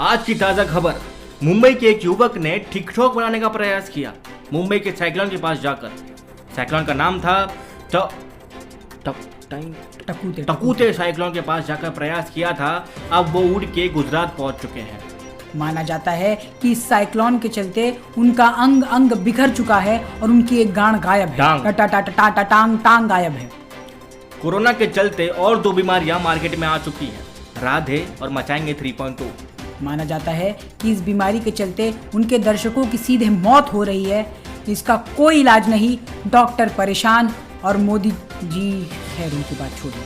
आज की ताजा खबर, मुंबई के एक युवक ने टिकटॉक बनाने का प्रयास किया। मुंबई के साइक्लोन के पास जाकर, साइक्लोन का नाम था टकूते साइक्लोन के पास जाकर प्रयास किया था। अब वो उड़ के गुजरात पहुंच चुके हैं। माना जाता है कि इस साइक्लोन के चलते उनका अंग अंग बिखर चुका है और उनकी एक गांड गायब है। टांग गायब है। कोरोना के चलते और दो बीमारियां मार्केट में आ चुकी हैं, राधे और मचाएंगे 3.2। माना जाता है कि इस बीमारी के चलते उनके दर्शकों की सीधे मौत हो रही है। इसका कोई इलाज नहीं, डॉक्टर परेशान और मोदी जी खैर उनकी बात छोड़िए।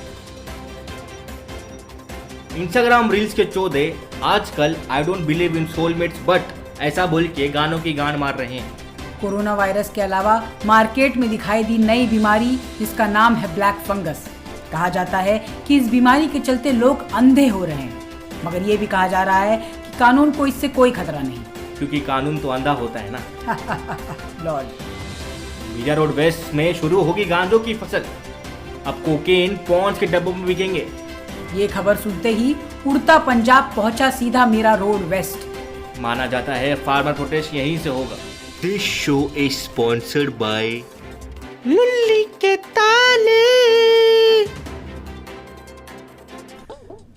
इंस्टाग्राम रील्स के चौधे आजकल I don't believe in soulmates but ऐसा बोल के गानों की गांड मार रहे हैं। कोरोना वायरस के अलावा मार्केट में दिखाई दी नई बीमारी जिसका नाम है ब्लैक फंगस। कहा जाता है कि इस बीमारी के चलते लोग अंधे हो रहे हैं, मगर ये भी कहा जा रहा है कि कानून को इससे कोई खतरा नहीं, क्योंकि कानून तो अंधा होता है ना। लॉर्ड मीडिया रोड वेस्ट में शुरू होगी गांजों की फसल। अब कोकेन पॉन्च के डब्बों में बिकेंगे। ये खबर सुनते ही उड़ता पंजाब पहुंचा सीधा मीरा रोड वेस्ट। माना जाता है फार्मर प्रोटेस्ट यहीं से होगा। This show is sponsored by लुल्ली के ताले।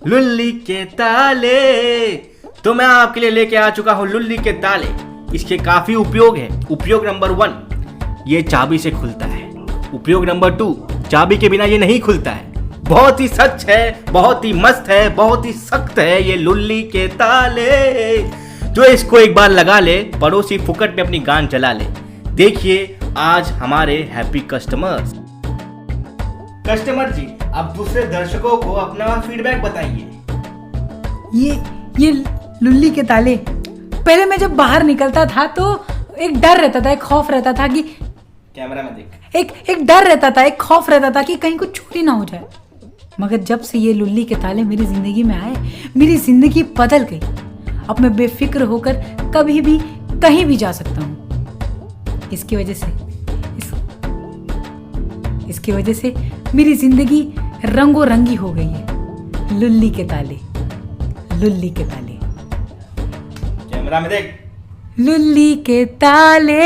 लुल्ली के ताले, तो मैं आपके लिए लेके आ चुका हूं लुल्ली के ताले। इसके काफी उपयोग है। उपयोग नंबर 1, ये चाबी से खुलता है। उपयोग नंबर 2, चाबी के बिना ये नहीं खुलता है। बहुत ही सच है, बहुत ही मस्त है, बहुत ही सख्त है ये लुल्ली के ताले। जो इसको एक बार लगा ले, पड़ोसी फुकट में अपनी गान चला ले। देखिए आज हमारे हैप्पी कस्टमर्स। कस्टमर जी, अब दूसरे दर्शकों को अपना फीडबैक बताइए। ये लुल्ली के ताले, पहले मैं जब बाहर निकलता था तो एक डर रहता था, एक खौफ रहता था कि कैमरा में देख, एक डर रहता था, एक खौफ रहता था कि कहीं कुछ चोरी ना हो जाए। मगर जब से ये लुल्ली के ताले मेरी जिंदगी में आए, मेरी जिंदगी बदल गई। अब मैं बेफिक्र होकर कभी भी कहीं भी जा सकता हूँ। इसकी वजह से मेरी जिंदगी रंगों रंगी हो गई है। लुल्ली के ताले, लुल्ली के ताले, कैमरा में देख, लुल्ली के ताले।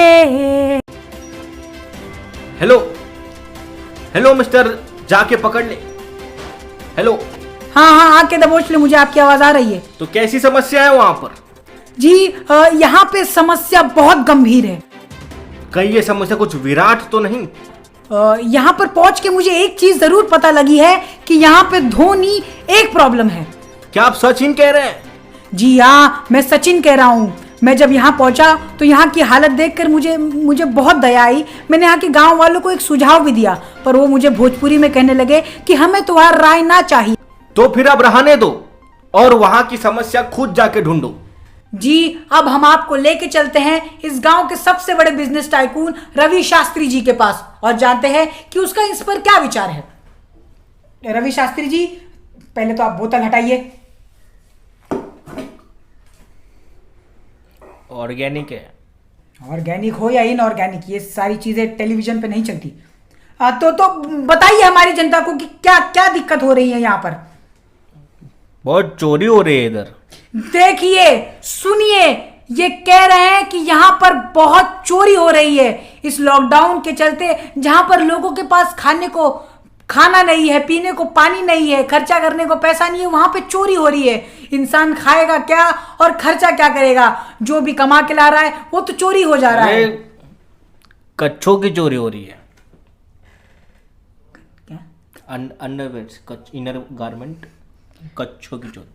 हेलो मिस्टर, जाके पकड़ ले। हेलो। हाँ, आके दबोच ले, मुझे आपकी आवाज आ रही है। तो कैसी समस्या है वहां पर? जी यहाँ पे समस्या बहुत गंभीर है। कहीं ये समस्या कुछ विराट तो नहीं? यहाँ पर पहुंच के मुझे एक चीज जरूर पता लगी है कि यहाँ पे धोनी एक प्रॉब्लम है। क्या आप सचिन कह रहे हैं? जी हाँ, मैं सचिन कह रहा हूँ। मैं जब यहाँ पहुंचा तो यहाँ की हालत देखकर मुझे बहुत दया आई। मैंने यहाँ के गांव वालों को एक सुझाव भी दिया, पर वो मुझे भोजपुरी में कहने लगे कि हमें तुम्हारा राय ना चाहिए। तो फिर अब रहने दो और वहां की समस्या खुद जाके ढूंढो। जी, अब हम आपको लेके चलते हैं इस गांव के सबसे बड़े बिजनेस टाइकून रवि शास्त्री जी के पास और जानते हैं कि उसका इस पर क्या विचार है। रवि शास्त्री जी, पहले तो आप बोतल हटाइए। ऑर्गेनिक है। ऑर्गेनिक हो या इनऑर्गेनिक, ये सारी चीजें टेलीविजन पे नहीं चलती। तो बताइए हमारी जनता को कि क्या क्या दिक्कत हो रही है यहाँ पर। बहुत चोरी हो रही है इधर। देखिए, सुनिए, ये कह रहे हैं कि यहाँ पर बहुत चोरी हो रही है इस लॉकडाउन के चलते। जहां पर लोगों के पास खाने को खाना नहीं है, पीने को पानी नहीं है, खर्चा करने को पैसा नहीं है, वहां पे चोरी हो रही है। इंसान खाएगा क्या और खर्चा क्या करेगा? जो भी कमा के ला रहा है वो तो चोरी हो जा रहा है। कच्छों की चोरी हो रही है। क्या? अंडरवेयर, इनर गारमेंट, कच्छों की चोरी।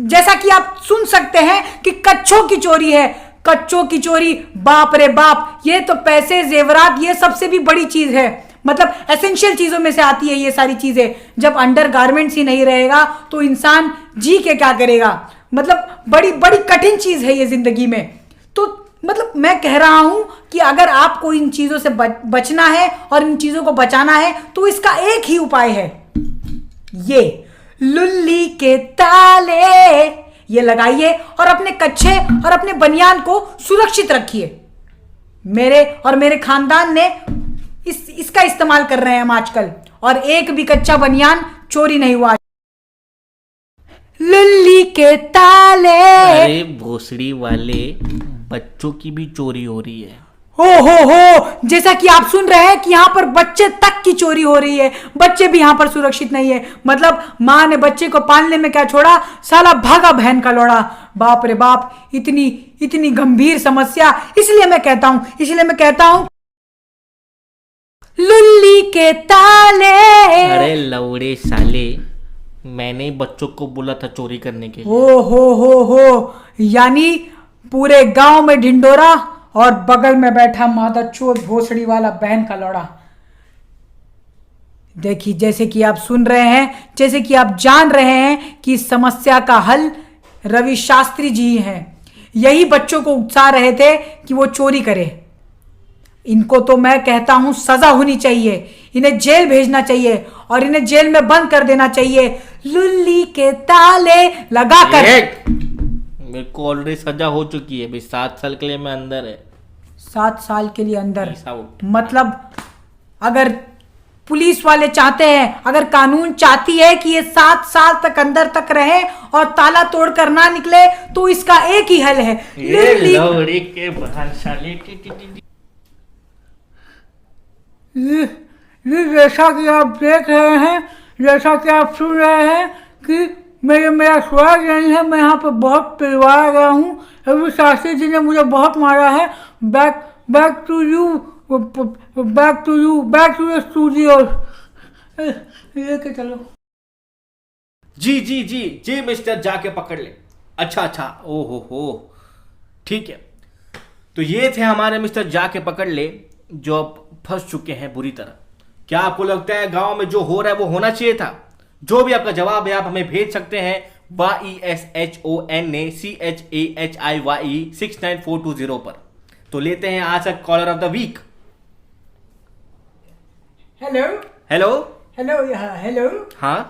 जैसा कि आप सुन सकते हैं कि कच्छों की चोरी है। कच्छों की चोरी, बाप रे बाप, ये तो पैसे, जेवरात, ये सबसे भी बड़ी चीज है। मतलब एसेंशियल चीजों में से आती है ये सारी चीजें। जब अंडर गारमेंट्स ही नहीं रहेगा तो इंसान जी के क्या करेगा? मतलब बड़ी बड़ी कठिन चीज है ये जिंदगी में। तो मतलब मैं कह रहा हूं कि अगर आपको इन चीजों से बचना है और इन चीजों को बचाना है तो इसका एक ही उपाय है, ये लुल्ली के ताले। ये लगाइए और अपने कच्छे और अपने बनियान को सुरक्षित रखिए। मेरे और मेरे खानदान ने इसका इस्तेमाल कर रहे हैं हम आजकल, और एक भी कच्चा बनियान चोरी नहीं हुआ। लुल्ली के ताले। अरे भोसड़ी वाले, बच्चों की भी चोरी हो रही है। हो, जैसा कि आप सुन रहे हैं कि यहाँ पर बच्चे तक की चोरी हो रही है। बच्चे भी यहाँ पर सुरक्षित नहीं है। मतलब माँ ने बच्चे को पालने में क्या छोड़ा, साला भागा बहन का लौड़ा। बाप रे बाप, इतनी गंभीर समस्या। इसलिए मैं कहता हूँ लुल्ली के ताले। अरे लौड़े साले, मैंने बच्चों को बोला था चोरी करने के लिए। हो, यानी पूरे गांव में ढिंडोरा और बगल में बैठा मादरचोद भोसड़ी वाला बहन का लौड़ा। देखिए, जैसे कि आप सुन रहे हैं, जैसे कि आप जान रहे हैं कि इस समस्या का हल रवि शास्त्री जी हैं। यही बच्चों को उकसा रहे थे कि वो चोरी करे। इनको तो मैं कहता हूं सजा होनी चाहिए, इन्हें जेल भेजना चाहिए और इन्हें जेल में बंद कर देना चाहिए, लुल्ली के ताले लगाकर। मेरे को ऑलरेडी सजा हो चुकी है भाई, 7 साल के लिए मैं अंदर है। 7 साल के लिए अंदर? Peace out। मतलब अगर पुलिस वाले चाहते हैं, अगर कानून चाहती है कि ये 7 साल तक अंदर तक रहे और ताला तोड़कर ना निकले, तो इसका एक ही हल है, ये लौड़ी के बहन साले। जैसा कि आप देख रहे हैं, जैसा कि आप सुन रहे हैं कि मेरा स्वर नहीं है। मैं यहाँ पे बहुत पिलवाया गया हूँ। रवि शास्त्री जी ने मुझे बहुत मारा है। Back to you the studio. लेके चलो। जी मिस्टर, जाके पकड़ ले। अच्छा, ओहो, ठीक है। तो ये थे हमारे मिस्टर जाके पकड़ ले, जो अब फंस चुके हैं बुरी तरह। क्या आपको लगता है गांव में जो हो रहा है वो होना चाहिए था? जो भी आपका जवाब है आप हमें भेज सकते हैं YESHONACHAHIYE 69420 पर। तो लेते हैं आज का caller of the week. Hello. हाँ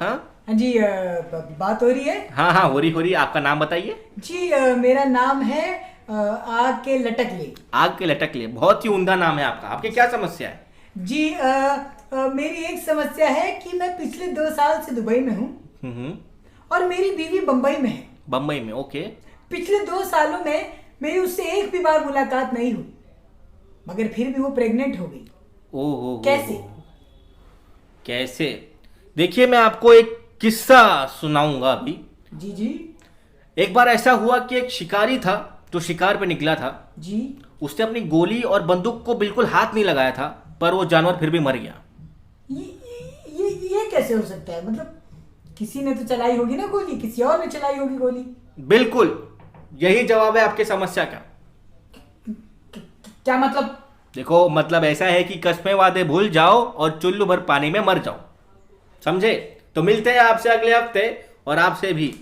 जी, बात हो रही है? हाँ, हो रही। आपका नाम बताइए। जी, मेरा नाम है आग के लटकले। आग के लटकले, बहुत ही उम्दा नाम है आपका। आपकी क्या समस्या है? जी, मेरी एक समस्या है कि मैं पिछले 2 साल से दुबई में हूँ और मेरी बीवी बंबई में है। बंबई में, ओके। पिछले 2 सालों में मेरी उससे एक भी बार मुलाकात नहीं हुई, मगर फिर भी वो प्रेग्नेंट हो गई। ओहो, कैसे? देखिए, मैं आपको एक किस्सा सुनाऊंगा अभी। जी। एक बार ऐसा हुआ कि एक शिकारी था जो शिकार पे निकला था जी। उसने अपनी गोली और बंदूक को बिल्कुल हाथ नहीं लगाया था, पर वो जानवर फिर भी मर गया। ये कैसे हो सकता है? मतलब किसी ने तो चलाई होगी ना गोली, किसी और ने चलाई होगी गोली। बिल्कुल, यही जवाब है आपके समस्या का। क्या मतलब? देखो, मतलब ऐसा है कि कस्में वादे भूल जाओ और चुल्लू भर पानी में मर जाओ, समझे? तो मिलते हैं आपसे अगले हफ्ते, और आपसे भी।